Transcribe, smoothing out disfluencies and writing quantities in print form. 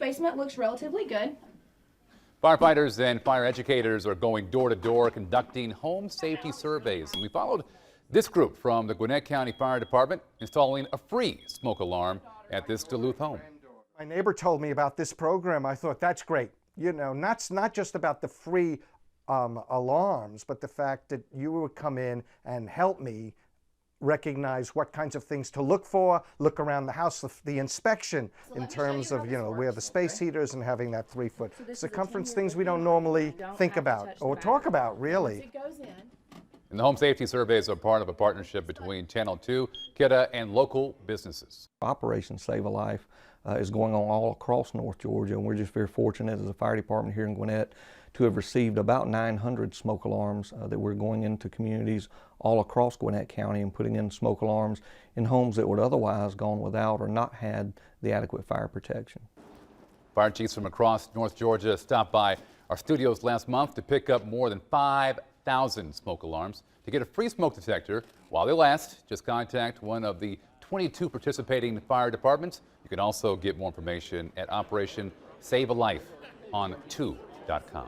basement looks relatively good. Firefighters and fire educators are going door to door conducting home safety surveys. And we followed this group from the Gwinnett County Fire Department installing a free smoke alarm at this Duluth home. My neighbor told me about this program. I thought, that's great. You know, not just about the free alarms, but the fact that you would come in and help me recognize what kinds of things to look for, look around the house, the inspection in terms of, you know, where the space heaters and having that 3-foot circumference, things we don't normally think about or talk about, really. And the home safety surveys are part of a partnership between Channel 2, KIDA, and local businesses. Operation Save a Life is going on all across North Georgia, and we're just very fortunate as a fire department here in Gwinnett to have received about 900 smoke alarms that we're going into communities all across Gwinnett County and putting in smoke alarms in homes that would otherwise gone without or not had the adequate fire protection. Fire chiefs from across North Georgia stopped by our studios last month to pick up more than 5,000 smoke alarms. To get a free smoke detector while they last, just contact one of the 22 participating fire departments. You can also get more information at Operation Save a Life on 2.com.